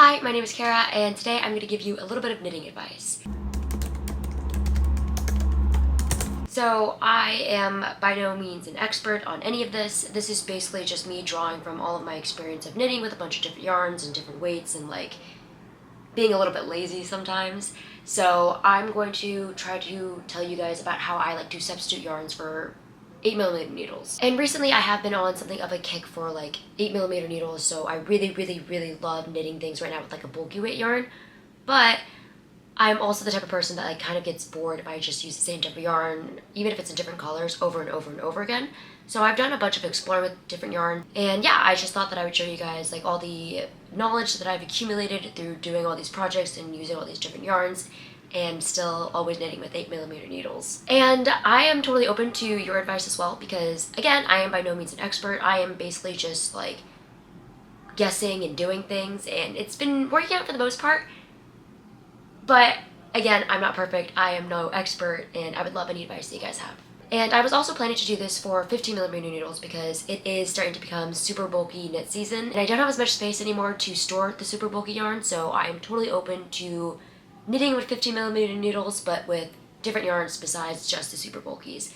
Hi, my name is Kara, and today I'm going to give you a little bit of knitting advice. So I am by no means an expert on any of this. This is basically just me drawing from all of my experience of knitting with a bunch of different yarns and different weights and like being a little bit lazy sometimes. So I'm going to try to tell you guys about how I like to substitute yarns for 8mm needles. And recently I have been on something of a kick for like 8mm needles, so I really love knitting things right now with like a bulky weight yarn. But I'm also the type of person that like kind of gets bored if I just use the same type of yarn, even if it's in different colors, over and over again. So I've done a bunch of exploring with different yarn, and yeah, I just thought that I would show you guys like all the knowledge that I've accumulated through doing all these projects and using all these different yarns, and still always knitting with 8mm needles. And I am totally open to your advice as well, because again, I am by no means an expert. I am basically just like guessing and doing things, and it's been working out for the most part. But again, I'm not perfect, I am no expert, and I would love any advice that you guys have. And I was also planning to do this for 15mm needles because it is starting to become super bulky knit season, and I don't have as much space anymore to store the super bulky yarn, so I am totally open to knitting with 15mm needles, but with different yarns besides just the super bulkies.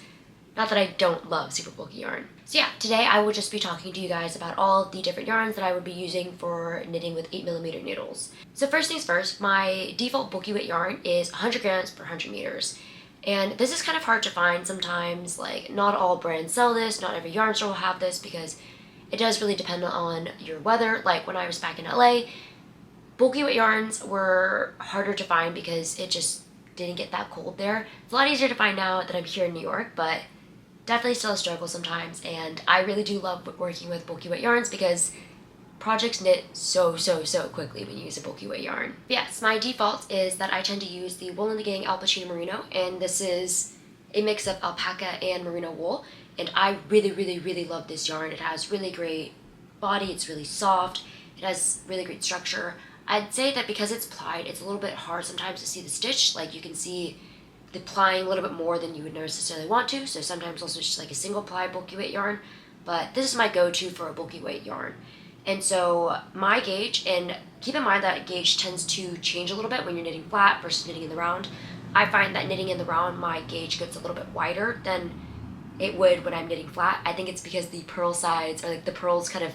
Not that I don't love super bulky yarn. So yeah, today I will just be talking to you guys about all the different yarns that I would be using for knitting with 8mm needles. So first things first, my default bulky weight yarn is 100 grams per 100 meters. And this is kind of hard to find sometimes, like not all brands sell this, not every yarn store will have this because it does really depend on your weather. Like when I was back in LA, bulky weight yarns were harder to find because it just didn't get that cold there. It's a lot easier to find now that I'm here in New York, but definitely still a struggle sometimes, and I really do love working with bulky weight yarns because projects knit so quickly when you use a bulky weight yarn. But yes, my default is that I tend to use the wool in the Gang Alpachino Merino, and this is a mix of alpaca and merino wool, and I really love this yarn. It has really great body, it's really soft, it has really great structure. I'd say that because it's plied, it's a little bit hard sometimes to see the stitch. Like you can see the plying a little bit more than you would necessarily want to, so sometimes also just like a single ply bulky weight yarn, but this is my go-to for a bulky weight yarn. And so my gauge, and keep in mind that gauge tends to change a little bit when you're knitting flat versus knitting in the round. I find that knitting in the round, my gauge gets a little bit wider than it would when I'm knitting flat. I think it's because the purl sides, or like the purls kind of,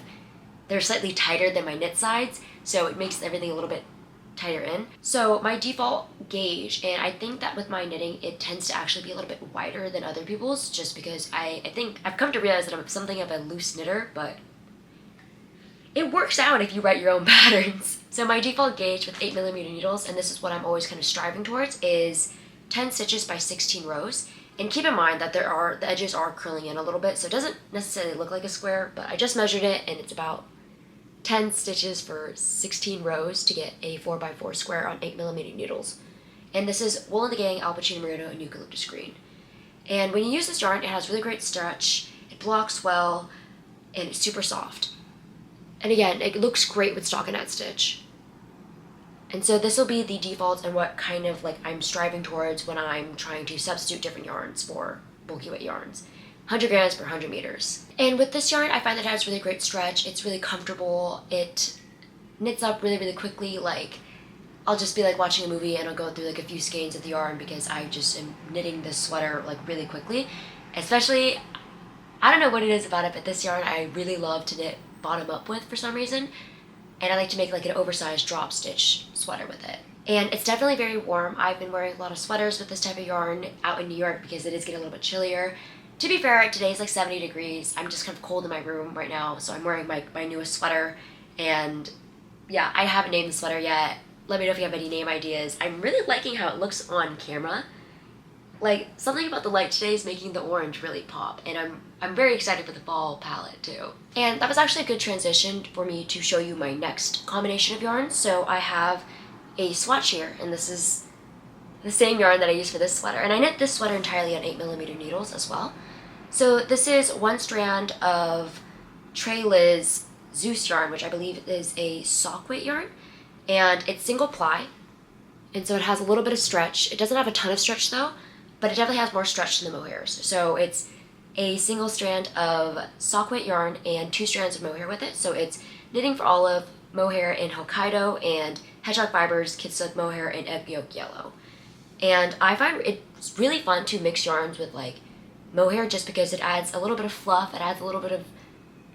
they're slightly tighter than my knit sides, so it makes everything a little bit tighter in. So my default gauge, and I think that with my knitting it tends to actually be a little bit wider than other people's, just because I think I've come to realize that I'm something of a loose knitter, but it works out if you write your own patterns. So my default gauge with 8mm needles, and this is what I'm always kind of striving towards, is 10 stitches by 16 rows. And keep in mind that the edges are curling in a little bit, so it doesn't necessarily look like a square, but I just measured it and it's about 10 stitches for 16 rows to get a 4x4 square on 8mm needles. And this is wool in the Gang Alpachino Merino and eucalyptus green. And when you use this yarn, it has really great stretch, it blocks well, and it's super soft. And again, it looks great with stockinette stitch. And so this will be the default and what kind of like I'm striving towards when I'm trying to substitute different yarns for bulky weight yarns. 100 grams per 100 meters. And with this yarn, I find that it has really great stretch. It's really comfortable. It knits up really quickly. Like, I'll just be like watching a movie and I'll go through like a few skeins of the yarn because I just am knitting this sweater like really quickly. Especially, I don't know what it is about it, but this yarn I really love to knit bottom up with for some reason. And I like to make like an oversized drop stitch sweater with it. And it's definitely very warm. I've been wearing a lot of sweaters with this type of yarn out in New York because it is getting a little bit chillier. To be fair, today's like 70 degrees. I'm just kind of cold in my room right now, so I'm wearing my newest sweater. And yeah, I haven't named the sweater yet. Let me know if you have any name ideas. I'm really liking how it looks on camera. Like, something about the light today is making the orange really pop, and I'm very excited for the fall palette too. And that was actually a good transition for me to show you my next combination of yarns. So I have a swatch here, and this is the same yarn that I use for this sweater. And I knit this sweater entirely on 8mm needles as well. So this is one strand of Tre Liz Zeus yarn, which I believe is a sock weight yarn, and it's single ply, and so it has a little bit of stretch. It doesn't have a ton of stretch though, but it definitely has more stretch than the mohairs. So it's a single strand of sock weight yarn and 2 strands of mohair with it, so it's knitting for all of mohair in Hokkaido and hedgehog fibers, kid silk mohair, and egg yolk yellow. And I find it's really fun to mix yarns with like mohair just because it adds a little bit of fluff, it adds a little bit of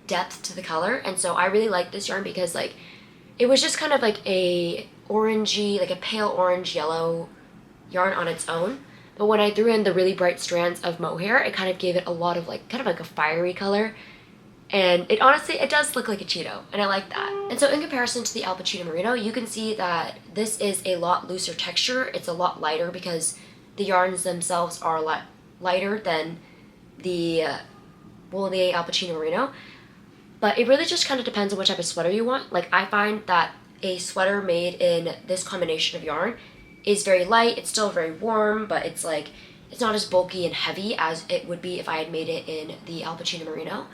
depth to the color. And so I really like this yarn because like it was just kind of like a orangey, like a pale orange yellow yarn on its own. But when I threw in the really bright strands of mohair, it kind of gave it a lot of like, kind of like a fiery color. And it honestly, it does look like a Cheeto, and I like that. And so in comparison to the Alpachino Merino, you can see that this is a lot looser texture. It's a lot lighter because the yarns themselves are a lot lighter than the woolly Alpachino Merino. But it really just kind of depends on what type of sweater you want. Like I find that a sweater made in this combination of yarn is very light. It's still very warm, but it's like, it's not as bulky and heavy as it would be if I had made it in the Alpachino Merino.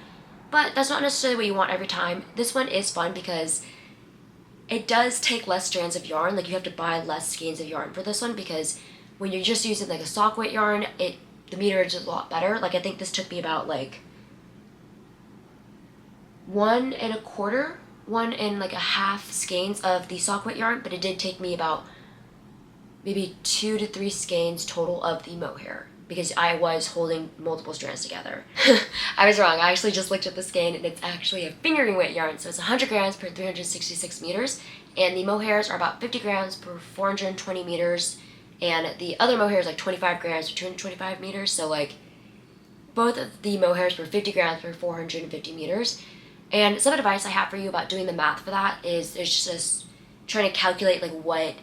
But that's not necessarily what you want every time. This one is fun because it does take less strands of yarn. Like you have to buy less skeins of yarn for this one because when you're just using like a sock weight yarn, the meterage is a lot better. Like I think this took me about like 1 1.25 skeins of the sock weight yarn, but it did take me about maybe 2 to 3 skeins total of the mohair, because I was holding multiple strands together. I was wrong. I actually just looked at the skein and it's actually a fingering weight yarn. So it's 100 grams per 366 meters. And the mohairs are about 50 grams per 420 meters. And the other mohair is like 25 grams per 225 meters. So like both of the mohairs were 50 grams per 450 meters. And some advice I have for you about doing the math for that is just trying to calculate like what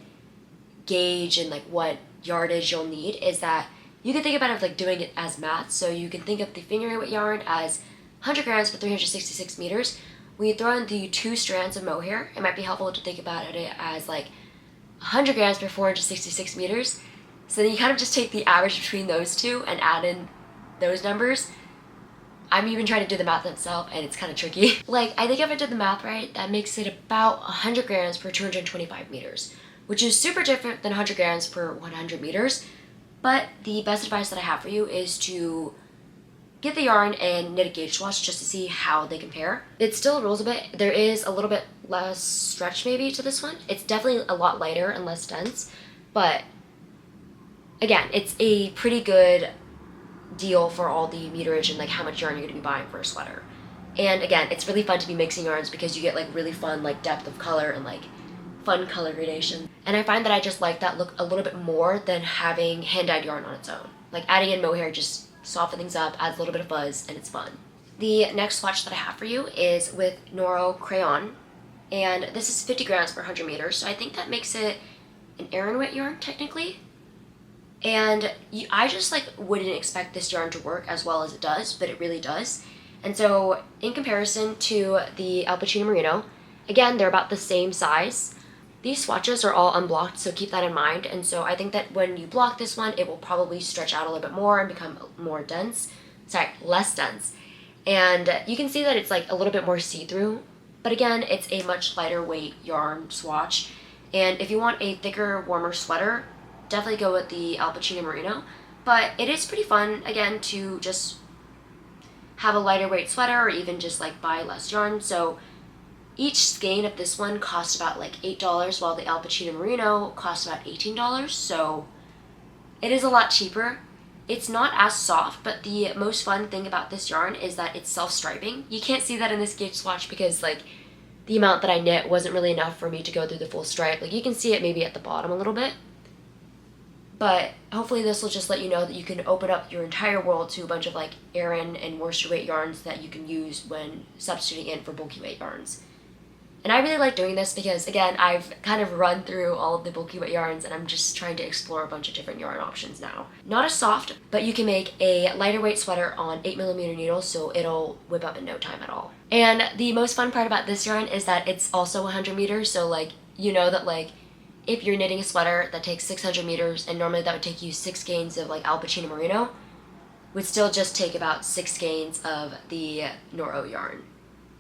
gauge and like what yardage you'll need, is that you can think about it like doing it as math. So you can think of the fingering weight yarn as 100 grams per 366 meters. When you throw in the 2 strands of mohair, it might be helpful to think about it as like 100 grams per 466 meters. So then you kind of just take the average between those two and add in those numbers. I'm even trying to do the math itself and it's kind of tricky. Like I think if I did the math right, that makes it about 100 grams per 225 meters, which is super different than 100 grams per 100 meters. But the best advice that I have for you is to get the yarn and knit a gauge swatch just to see how they compare. It still rolls a bit. There is a little bit less stretch maybe to this one. It's definitely a lot lighter and less dense, but again, it's a pretty good deal for all the meterage and like how much yarn you're going to be buying for a sweater. And again, it's really fun to be mixing yarns because you get like really fun like depth of color and like fun color gradation. And I find that I just like that look a little bit more than having hand-dyed yarn on its own. Like adding in mohair just softens things up, adds a little bit of buzz, and it's fun. The next swatch that I have for you is with Noro kureyon, and this is 50 grams per 100 meters, so I think that makes it an Aran weight yarn technically. And I just like wouldn't expect this yarn to work as well as it does, but it really does. And so in comparison to the Alpachino Merino, again, they're about the same size. These swatches are all unblocked, so keep that in mind. And so I think that when you block this one, it will probably stretch out a little bit more and become more dense. Sorry, less dense. And you can see that it's like a little bit more see-through. But again, it's a much lighter weight yarn swatch. And if you want a thicker, warmer sweater, definitely go with the Alpachino Merino. But it is pretty fun, again, to just have a lighter weight sweater or even just like buy less yarn. So each skein of this one cost about like $8, while the Alpachino Merino costs about $18. So it is a lot cheaper. It's not as soft, but the most fun thing about this yarn is that it's self-striping. You can't see that in this gauge swatch because like the amount that I knit wasn't really enough for me to go through the full stripe. Like you can see it maybe at the bottom a little bit. But hopefully this will just let you know that you can open up your entire world to a bunch of like Aran and worsted weight yarns that you can use when substituting in for bulky weight yarns. And I really like doing this because, again, I've kind of run through all of the bulky weight yarns and I'm just trying to explore a bunch of different yarn options now. Not as soft, but you can make a lighter weight sweater on 8mm needles, so it'll whip up in no time at all. And the most fun part about this yarn is that it's also 100 meters, so like, you know that like, if you're knitting a sweater that takes 600 meters and normally that would take you 6 skeins of like Alpachino Merino, would still just take about 6 skeins of the Noro yarn.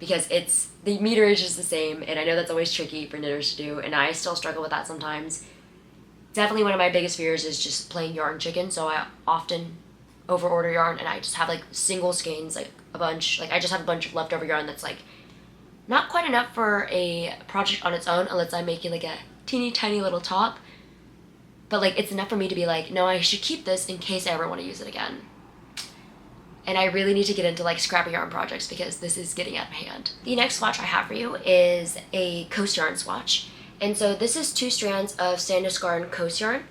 Because the meterage is the same, and I know that's always tricky for knitters to do, and I still struggle with that sometimes. Definitely one of my biggest fears is just playing yarn chicken, so I often overorder yarn, and I just have like single skeins, like a bunch, like I just have a bunch of leftover yarn that's like Not quite enough for a project on its own, unless I'm making like a teeny tiny little top. But like it's enough for me to be like, no, I should keep this in case I ever want to use it again. And I really need to get into like scrappy yarn projects because this is getting out of hand. The next swatch I have for you is a Kos yarn swatch. And so this is 2 strands of Sandnes Garn Kos yarn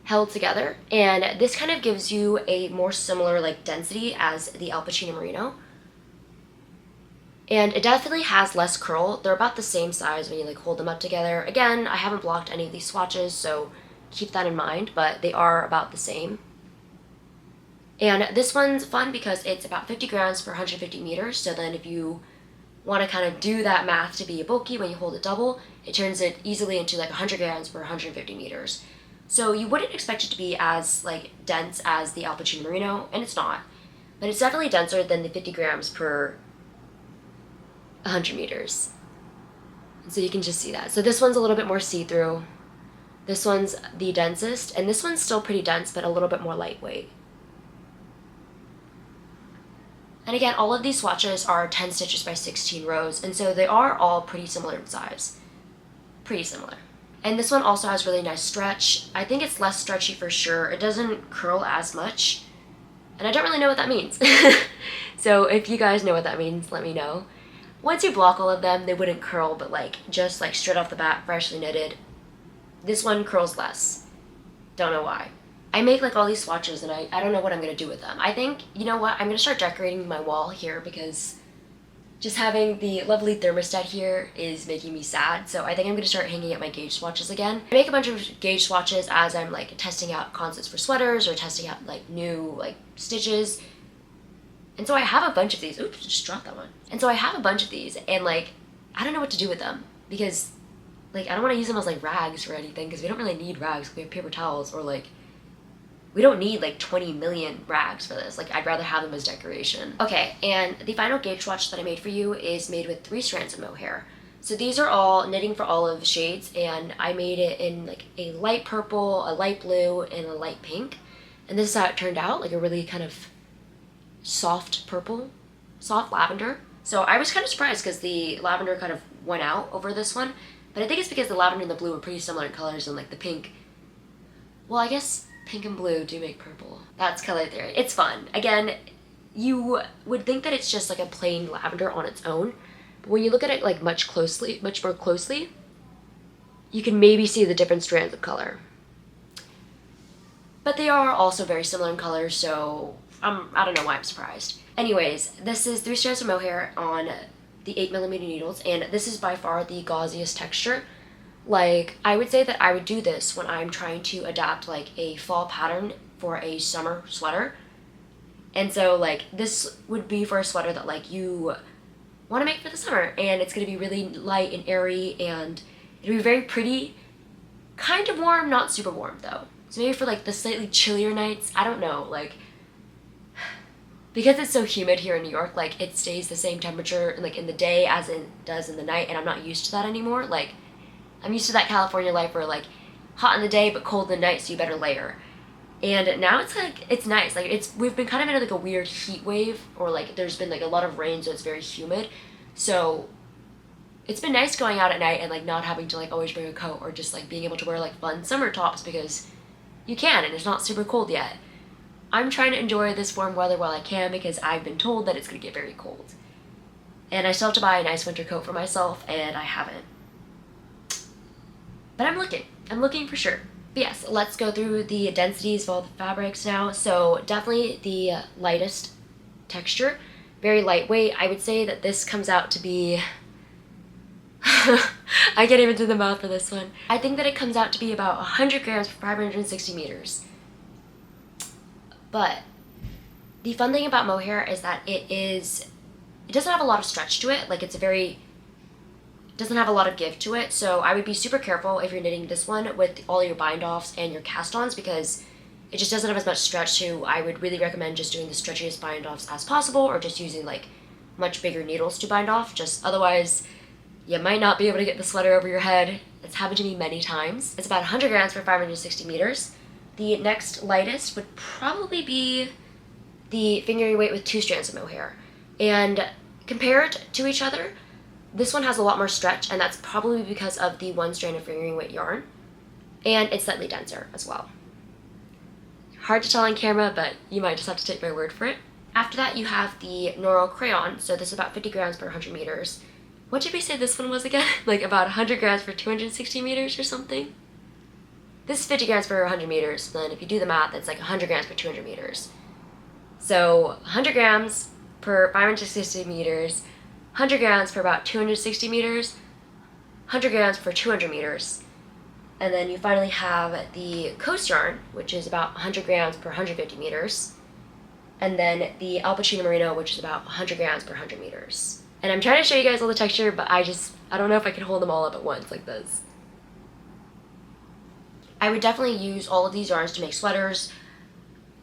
held together. And this kind of gives you a more similar like density as the Alpachino Merino. And it definitely has less curl. They're about the same size when you like hold them up together. Again, I haven't blocked any of these swatches, so keep that in mind, but they are about the same. And this one's fun because it's about 50 grams per 150 meters. So then if you want to kind of do that math to be bulky when you hold it double, it turns it easily into like 100 grams per 150 meters. So you wouldn't expect it to be as like dense as the Alpachino Merino, and it's not. But it's definitely denser than the 50 grams per 100 meters. And so you can just see that. So this one's a little bit more see-through. This one's the densest, and this one's still pretty dense, but a little bit more lightweight. And again, all of these swatches are 10 stitches by 16 rows, and so they are all pretty similar in size. Pretty similar. And this one also has really nice stretch. I think it's less stretchy for sure. It doesn't curl as much, and I don't really know what that means. So if you guys know what that means, let me know. Once you block all of them, they wouldn't curl, but like just like straight off the bat, freshly knitted, this one curls less. Don't know why. I make like all these swatches and I don't know what I'm going to do with them. I think, you know what, I'm going to start decorating my wall here because just having the lovely thermostat here is making me sad. So I think I'm going to start hanging up my gauge swatches again. I make a bunch of gauge swatches as I'm like testing out concepts for sweaters or testing out like new like stitches. And so I have a bunch of these. Oops, just dropped that one. And so I have a bunch of these and like, I don't know what to do with them because like I don't want to use them as like rags or anything because we don't really need rags. We have paper towels or like, we don't need like 20 million rags for this. Like I'd rather have them as decoration. Okay, and the final gauge swatch that I made for you is made with 3 strands of mohair. So these are all Knitting for Olive shades and I made it in like a light purple, a light blue, and a light pink. And this is how it turned out, like a really kind of soft purple, soft lavender. So I was kind of surprised because the lavender kind of went out over this one, but I think it's because the lavender and the blue are pretty similar in colors and like the pink, well I guess pink and blue do make purple. That's color theory. It's fun. Again, you would think that it's just like a plain lavender on its own, but when you look at it like much more closely, you can maybe see the different strands of color. But they are also very similar in color, so I don't know why I'm surprised. Anyways, this is 3 strands of mohair on the 8mm needles, and this is by far the gauziest texture. Like, I would say that I would do this when I'm trying to adapt like a fall pattern for a summer sweater. And so like this would be for a sweater that like you want to make for the summer, and it's going to be really light and airy, and it'll be very pretty, kind of warm, not super warm though. So maybe for like the slightly chillier nights, I don't know, like because it's so humid here in New York, like it stays the same temperature like in the day as it does in the night, and I'm not used to that anymore. Like I'm used to that California life where like hot in the day but cold in the night, so you better layer. And now it's like, it's nice. Like we've been kind of in like a weird heat wave, or like there's been like a lot of rain, so it's very humid. So it's been nice going out at night and like not having to like always bring a coat, or just like being able to wear like fun summer tops because you can and it's not super cold yet. I'm trying to enjoy this warm weather while I can because I've been told that it's going to get very cold. And I still have to buy a nice winter coat for myself, and I haven't. But I'm looking for sure. But yes, let's go through the densities of all the fabrics now. So definitely the lightest texture, very lightweight. I would say that this comes out to be, I can't even do the math for this one. I think that it comes out to be about 100 grams for 560 meters. But the fun thing about mohair is that it doesn't have a lot of stretch to it. Like it doesn't have a lot of give to it. So I would be super careful if you're knitting this one with all your bind offs and your cast ons, because it just doesn't have as much stretch. So I would really recommend just doing the stretchiest bind offs as possible, or just using like much bigger needles to bind off. Just otherwise you might not be able to get the sweater over your head. It's happened to me many times. It's about 100 grams for 560 meters. The next lightest would probably be the fingering weight with 2 strands of mohair. And compared to each other, This one has a lot more stretch, and that's probably because of the one strand of fingering weight yarn. And it's slightly denser as well. Hard to tell on camera, but you might just have to take my word for it. After that, you have the Noro kureyon. So this is about 50 grams per 100 meters. What did we say this one was again? Like about 100 grams for 260 meters or something? This is 50 grams per 100 meters. Then if you do the math, it's like 100 grams per 200 meters. So 100 grams per 560 meters, 100 grams per about 260 meters, 100 grams for 200 meters. And then you finally have the Kos yarn, which is about 100 grams per 150 meters. And then the Alpachino Merino, which is about 100 grams per 100 meters. And I'm trying to show you guys all the texture, but I don't know if I can hold them all up at once like this. I would definitely use all of these yarns to make sweaters.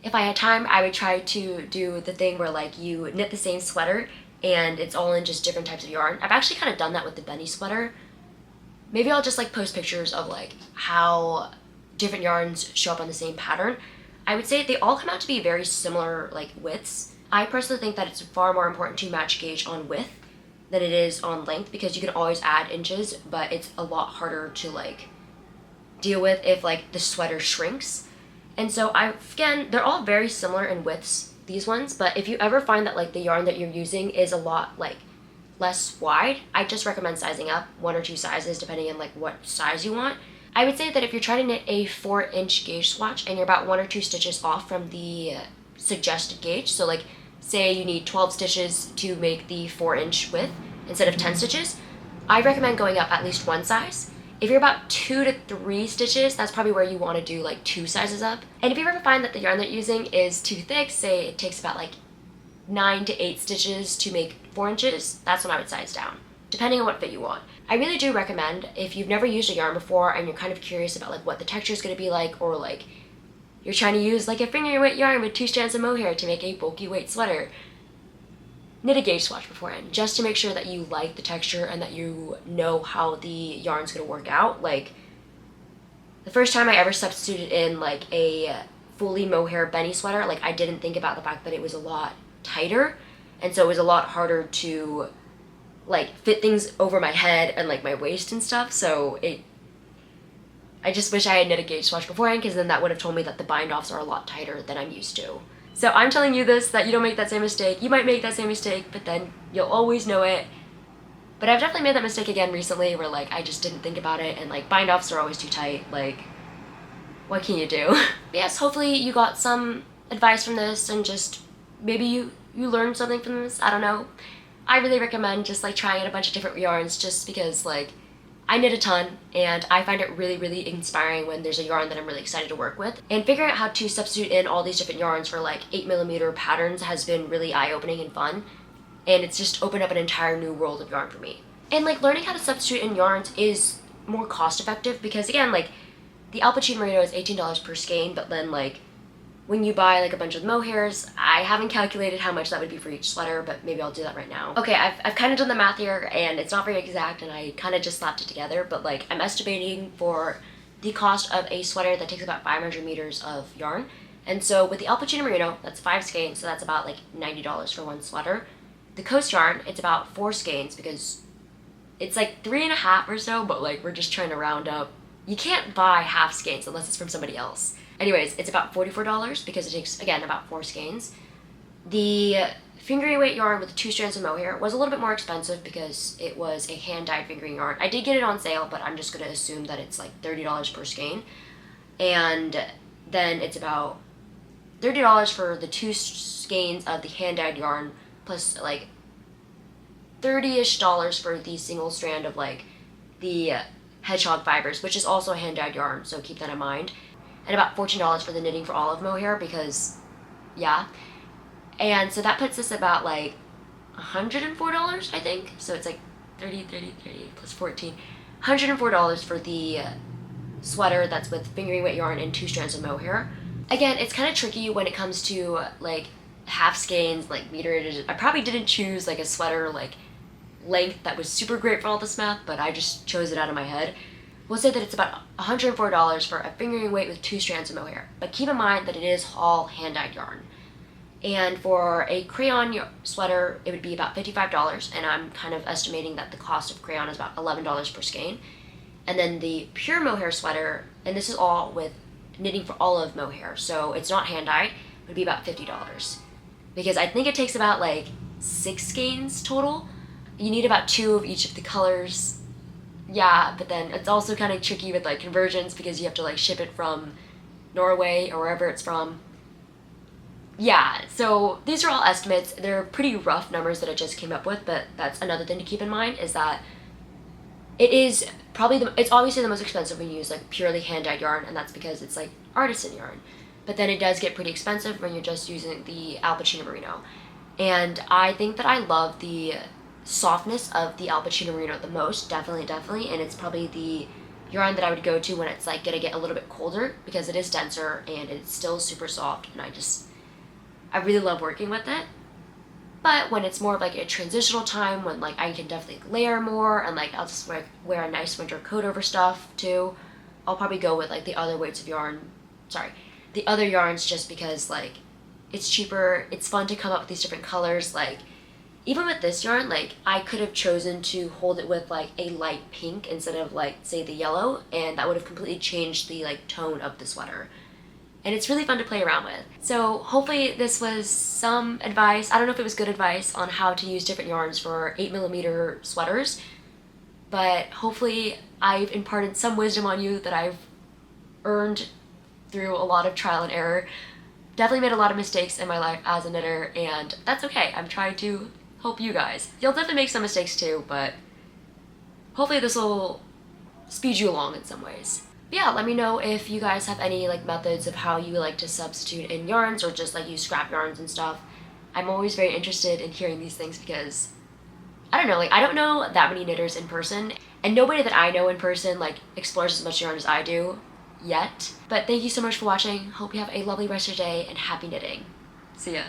If I had time, I would try to do the thing where like you knit the same sweater and it's all in just different types of yarn. I've actually kind of done that with the Benny sweater. Maybe I'll just like post pictures of like how different yarns show up on the same pattern. I would say they all come out to be very similar like widths. I personally think that it's far more important to match gauge on width than it is on length, because you can always add inches, but it's a lot harder to like deal with if like the sweater shrinks. And so again, they're all very similar in widths, these ones, but if you ever find that like the yarn that you're using is a lot like less wide, I just recommend sizing up 1 or 2 sizes depending on like what size you want. I would say that if you're trying to knit a 4-inch gauge swatch and you're about 1 or 2 stitches off from the suggested gauge, so like say you need 12 stitches to make the 4-inch width instead of 10 stitches, I recommend going up at least 1 size. If you're about 2 to 3 stitches, that's probably where you want to do like 2 sizes up. And if you ever find that the yarn that you're using is too thick, say it takes about like 9 to 8 stitches to make 4 inches, that's when I would size down, depending on what fit you want. I really do recommend, if you've never used a yarn before and you're kind of curious about like what the texture is going to be like, or like you're trying to use like a fingering weight yarn with 2 strands of mohair to make a bulky weight sweater, knit a gauge swatch beforehand, just to make sure that you like the texture and that you know how the yarn's going to work out. Like, the first time I ever substituted in like a fully mohair Benny sweater, like I didn't think about the fact that it was a lot tighter, and so it was a lot harder to like fit things over my head and like my waist and stuff. So I just wish I had knit a gauge swatch beforehand, because then that would have told me that the bind offs are a lot tighter than I'm used to. So I'm telling you this, that you don't make that same mistake. You might make that same mistake, but then you'll always know it. But I've definitely made that mistake again recently, where like I just didn't think about it, and like bind offs are always too tight. Like, what can you do? Yes, hopefully you got some advice from this, and just maybe you learned something from this. I don't know. I really recommend just like trying out a bunch of different yarns, just because like I knit a ton, and I find it really, really inspiring when there's a yarn that I'm really excited to work with. And figuring out how to substitute in all these different yarns for like 8mm patterns has been really eye-opening and fun. And it's just opened up an entire new world of yarn for me. And like learning how to substitute in yarns is more cost effective, because again, like the Alpachino Merino is $18 per skein, but then like when you buy like a bunch of mohairs, I haven't calculated how much that would be for each sweater, but maybe I'll do that right now. Okay, I've kind of done the math here, and it's not very exact, and I kind of just slapped it together, but like I'm estimating for the cost of a sweater that takes about 500 meters of yarn. And so with the Alpachino Merino, that's 5 skeins, so that's about like $90 for 1 sweater. The Kos yarn, it's about 4 skeins, because it's like 3.5 or so, but like we're just trying to round up. You can't buy half skeins unless it's from somebody else. Anyways, it's about $44 because it takes, again, about 4 skeins. The fingering weight yarn with 2 strands of mohair was a little bit more expensive because it was a hand-dyed fingering yarn. I did get it on sale, but I'm just going to assume that it's like $30 per skein. And then it's about $30 for the 2 skeins of the hand-dyed yarn, plus like $30-ish for the single strand of like the hedgehog fibers, which is also a hand-dyed yarn, so keep that in mind. And about $14 for the knitting for olive mohair, because yeah. And so that puts us about like $104, I think. So it's like 30 plus 14. $104 for the sweater that's with fingering weight yarn and 2 strands of mohair. Again, it's kind of tricky when it comes to like half skeins, like meterage. I probably didn't choose like a sweater like length that was super great for all this math, but I just chose it out of my head. We'll say that it's about $104 for a fingering weight with 2 strands of mohair, but keep in mind that it is all hand-dyed yarn. And for a crayon sweater, it would be about $55, and I'm kind of estimating that the cost of crayon is about $11 per skein. And then the pure mohair sweater, and this is all with knitting for all of mohair, so it's not hand-dyed, would be about $50. Because I think it takes about like 6 skeins total. You need about 2 of each of the colors. Yeah, but then it's also kind of tricky with like conversions because you have to like ship it from Norway or wherever it's from. Yeah, so these are all estimates. They're pretty rough numbers that I just came up with, but that's another thing to keep in mind is that it is probably it's obviously the most expensive when you use like purely hand-dyed yarn, and that's because it's like artisan yarn. But then it does get pretty expensive when you're just using the Alpachino Merino. And I think that I love the softness of the Alpachino Merino the most, definitely, and it's probably the yarn that I would go to when it's like gonna get a little bit colder because it is denser and it's still super soft, and I really love working with it. But when it's more of like a transitional time, when like I can definitely layer more and like I'll just wear a nice winter coat over stuff too, I'll probably go with like the other weights of yarn, the other yarns, just because like it's cheaper, it's fun to come up with these different colors. Like even with this yarn, like I could have chosen to hold it with like a light pink instead of like say the yellow, and that would have completely changed the like tone of the sweater. And it's really fun to play around with. So hopefully this was some advice. I don't know if it was good advice on how to use different yarns for 8mm sweaters, but hopefully I've imparted some wisdom on you that I've earned through a lot of trial and error. Definitely made a lot of mistakes in my life as a knitter, and that's okay. I'm trying to help you guys. You'll definitely make some mistakes too, but hopefully this will speed you along in some ways. But yeah, let me know if you guys have any like methods of how you like to substitute in yarns or just like use scrap yarns and stuff. I'm always very interested in hearing these things because I don't know, like I don't know that many knitters in person, and nobody that I know in person like explores as much yarn as I do yet. But thank you so much for watching. Hope you have a lovely rest of your day and happy knitting. See ya.